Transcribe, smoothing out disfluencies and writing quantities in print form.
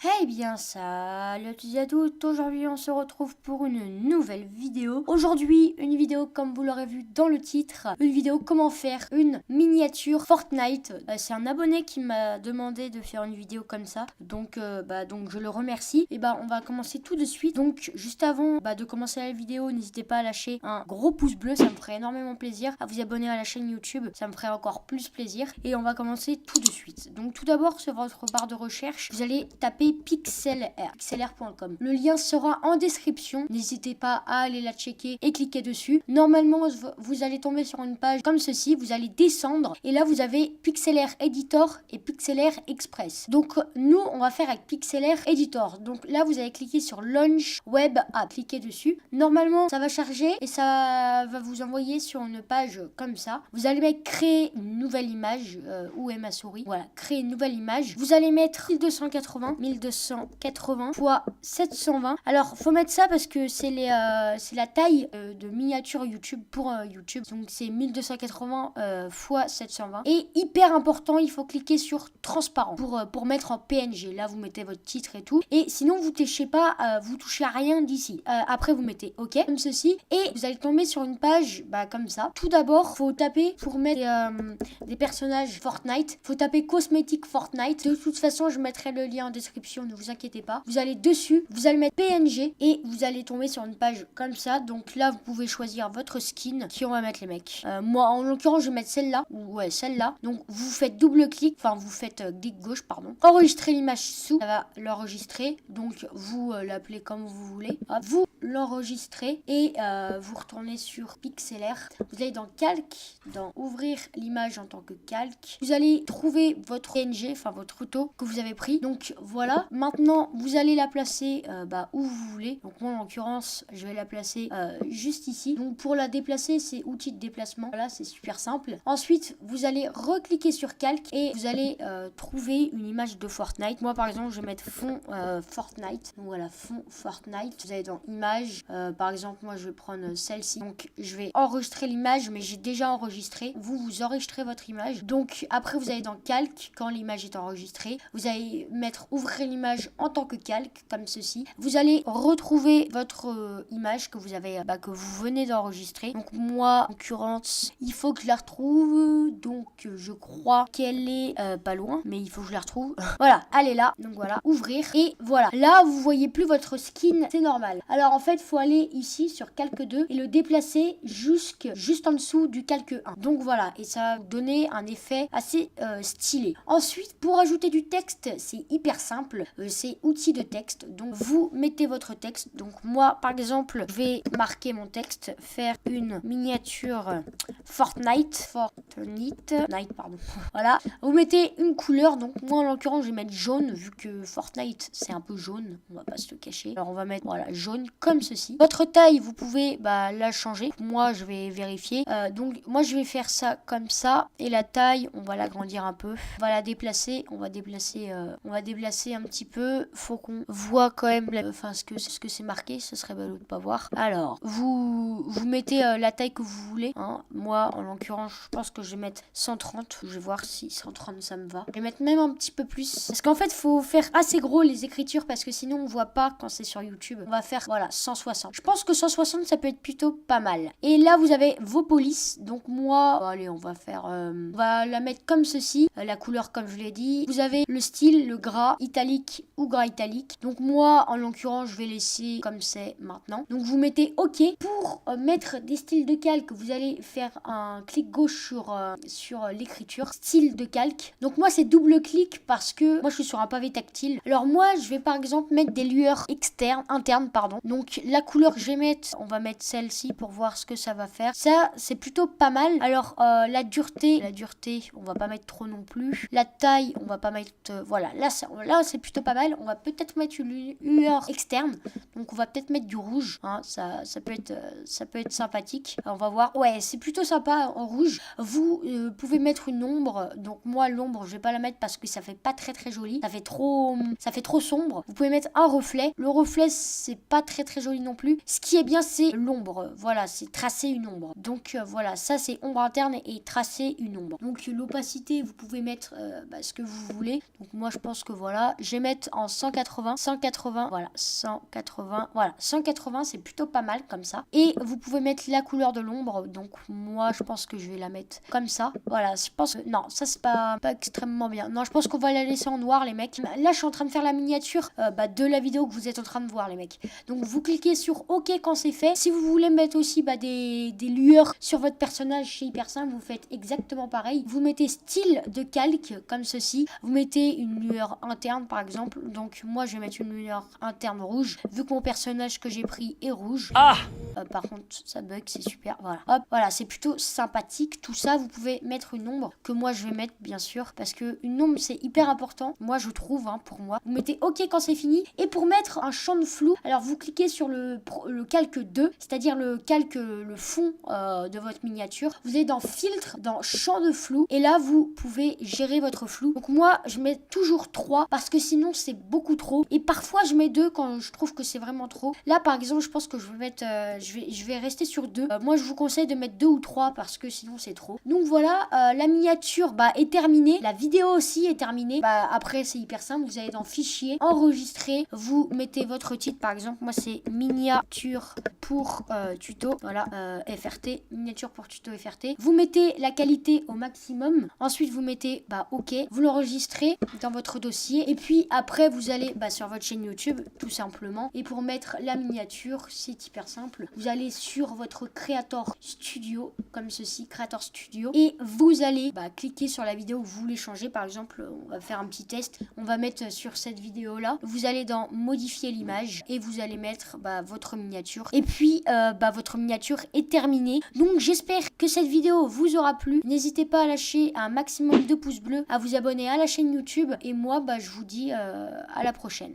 Eh bien salut à tous et à toutes, aujourd'hui on se retrouve pour une nouvelle vidéo. Aujourd'hui une vidéo comme vous l'aurez vu dans le titre, une vidéo comment faire une miniature Fortnite. C'est un abonné qui m'a demandé de faire une vidéo comme ça, donc je le remercie. Et on va commencer tout de suite. Donc juste avant de commencer la vidéo, n'hésitez pas à lâcher un gros pouce bleu, ça me ferait énormément plaisir. À vous abonner à la chaîne YouTube, ça me ferait encore plus plaisir. Et on va commencer tout de suite. Donc tout d'abord sur votre barre de recherche, vous allez taper pixlr.com. Le lien sera en description. N'hésitez pas à aller la checker et cliquer dessus. Normalement, vous allez tomber sur une page comme ceci. Vous allez descendre et là, vous avez Pixlr Editor et Pixlr Express. Donc, nous, on va faire avec Pixlr Editor. Donc là, vous allez cliquer sur Launch Web App. Cliquez dessus. Normalement, ça va charger et ça va vous envoyer sur une page comme ça. Vous allez mettre créer une nouvelle image. Où est ma souris? Voilà, créer une nouvelle image. Vous allez mettre 1280 fois 720. Alors, faut mettre ça parce que c'est la taille de miniature YouTube pour YouTube. Donc, c'est 1280 fois 720. Et hyper important, il faut cliquer sur transparent pour mettre en PNG. Là, vous mettez votre titre et tout. Et sinon, vous touchez pas, vous touchez à rien d'ici. Après, vous mettez OK, comme ceci. Et vous allez tomber sur une page comme ça. Tout d'abord, faut taper pour mettre des personnages Fortnite. Faut taper cosmétique Fortnite. De toute façon, je mettrai le lien en description, ne vous inquiétez pas. Vous allez dessus, vous allez mettre PNG et vous allez tomber sur une page comme ça. Donc là, vous pouvez choisir votre skin. Qui on va mettre les mecs. Moi, en l'occurrence, je vais mettre celle-là. Ouais, celle-là. Donc vous faites double clic, enfin vous faites clic gauche, pardon. Enregistrer l'image sous, ça va l'enregistrer. Donc vous l'appelez comme vous voulez. Hop. Vous l'enregistrez et vous retournez sur Pixlr. Vous allez dans calque, dans ouvrir l'image en tant que calque. Vous allez trouver votre PNG, enfin votre photo que vous avez pris. Donc voilà. Maintenant, vous allez la placer où vous voulez. Donc moi, en l'occurrence, je vais la placer juste ici. Donc pour la déplacer, c'est outil de déplacement. Voilà, c'est super simple. Ensuite, vous allez recliquer sur calque et vous allez trouver une image de Fortnite. Moi, par exemple, je vais mettre fond Fortnite. Donc voilà, fond Fortnite. Vous allez dans image. Par exemple, moi, je vais prendre celle-ci. Donc je vais enregistrer l'image, mais j'ai déjà enregistré. Vous enregistrez votre image. Donc après, vous allez dans calque quand l'image est enregistrée. Vous allez mettre ouvrir l'image en tant que calque, comme ceci. Vous allez retrouver votre image que vous avez, que vous venez d'enregistrer. Donc moi, en l'occurrence, il faut que je la retrouve. Donc je crois qu'elle est pas loin, mais il faut que je la retrouve. Voilà, elle est là. Donc voilà, ouvrir. Et voilà, là, vous voyez plus votre skin, c'est normal. Alors en fait, il faut aller ici sur calque 2 et le déplacer juste en dessous du calque 1. Donc voilà, et ça va donner un effet assez stylé. Ensuite, pour ajouter du texte, c'est hyper simple. C'est outil de texte. Donc vous mettez votre texte. Donc moi, par exemple, je vais marquer mon texte, faire une miniature Fortnite, pardon. Voilà. Vous mettez une couleur. Donc moi, en l'occurrence, je vais mettre jaune vu que Fortnite, c'est un peu jaune. On va pas se le cacher. Alors on va mettre jaune comme ceci. Votre taille, vous pouvez la changer. Moi, je vais vérifier. Donc moi, je vais faire ça comme ça. Et la taille, on va l'agrandir un peu. On va la déplacer. On va déplacer un petit peu. Faut qu'on voit quand même ce que c'est marqué. Ce serait ballot de pas voir. Alors, vous mettez la taille que vous voulez. Hein. Moi, en l'occurrence, je pense que je vais mettre 130. Je vais voir si 130 ça me va. Je vais mettre même un petit peu plus. Parce qu'en fait, faut faire assez gros les écritures parce que sinon on voit pas quand c'est sur YouTube. On va faire 160. Je pense que 160 ça peut être plutôt pas mal. Et là vous avez vos polices. Donc moi, allez, on va la mettre comme ceci. La couleur comme je l'ai dit. Vous avez le style, le gras italique ou gras italique. Donc moi, en l'occurrence, je vais laisser comme c'est maintenant. Donc vous mettez OK. Pour mettre des styles de calque, vous allez faire un clic gauche sur l'écriture. Style de calque. Donc moi, c'est double clic parce que moi, je suis sur un pavé tactile. Alors moi, je vais par exemple mettre des lueurs internes, pardon. Donc la couleur que je vais mettre, on va mettre celle-ci pour voir ce que ça va faire. Ça, c'est plutôt pas mal. Alors la dureté, on va pas mettre trop non plus. La taille, on va pas mettre, voilà. Là, c'est plutôt pas mal. On va peut-être mettre une lueur externe. Donc on va peut-être mettre du rouge. Hein. Ça peut être sympathique. On va voir. Ouais, c'est plutôt sympa en rouge. Vous pouvez mettre une ombre. Donc moi, l'ombre, je vais pas la mettre parce que ça fait pas très très joli. Ça fait trop sombre. Vous pouvez mettre un reflet. Le reflet, c'est pas très très joli non plus. Ce qui est bien, c'est l'ombre. Voilà, c'est tracer une ombre. Donc voilà, ça c'est ombre interne et tracer une ombre. Donc l'opacité, vous pouvez mettre ce que vous voulez. Donc moi, je pense que voilà, je vais mettre en 180, voilà, 180, voilà, 180, c'est plutôt pas mal comme ça. Et vous pouvez mettre la couleur de l'ombre, donc moi je pense que je vais la mettre comme ça. Voilà, je pense que non, ça c'est pas extrêmement bien. Non, je pense qu'on va la laisser en noir les mecs. Là je suis en train de faire la miniature de la vidéo que vous êtes en train de voir les mecs. Donc vous cliquez sur OK quand c'est fait. Si vous voulez mettre aussi des lueurs sur votre personnage, c'est hyper simple, vous faites exactement pareil. Vous mettez style de calque comme ceci. Vous mettez une lueur interne par exemple. Donc moi je vais mettre une lueur interne rouge vu que mon personnage que j'ai pris est rouge. Par contre ça bug, c'est super. Voilà, hop, voilà, c'est plutôt sympathique. Tout ça vous pouvez mettre une ombre que moi je vais mettre bien sûr parce que une ombre c'est hyper important. Moi je trouve pour moi. Vous mettez OK quand c'est fini. Et pour mettre un champ de flou, alors vous cliquez sur le calque 2, c'est-à-dire le fond de votre miniature. Vous allez dans filtre, dans champ de flou et là vous pouvez gérer votre flou. Donc moi je mets toujours 3 parce que sinon c'est beaucoup trop et parfois je mets 2 quand je trouve que c'est vraiment trop. Là par exemple je pense que je vais mettre je vais rester sur 2. Moi je vous conseille de mettre 2 ou 3 parce que sinon c'est trop. Donc voilà, la miniature est terminée, la vidéo aussi est terminée. Après c'est hyper simple, vous allez dans fichier, enregistrer, vous mettez votre titre par exemple, moi c'est miniature pour tuto, voilà, FRT, miniature pour tuto FRT. Vous mettez la qualité au maximum, ensuite vous mettez OK, vous l'enregistrez dans votre dossier et puis après vous allez sur votre chaîne YouTube tout simplement et pour mettre la miniature c'est hyper simple, vous allez sur votre Creator Studio comme ceci, Creator Studio et vous allez cliquer sur la vidéo où vous voulez changer. Par exemple on va faire un petit test, on va mettre sur cette vidéo là, vous allez dans modifier l'image et vous allez mettre votre miniature et puis votre miniature est terminée. Donc j'espère que cette vidéo vous aura plu, n'hésitez pas à lâcher un maximum de pouces bleus, à vous abonner à la chaîne YouTube et moi je vous dis à la prochaine.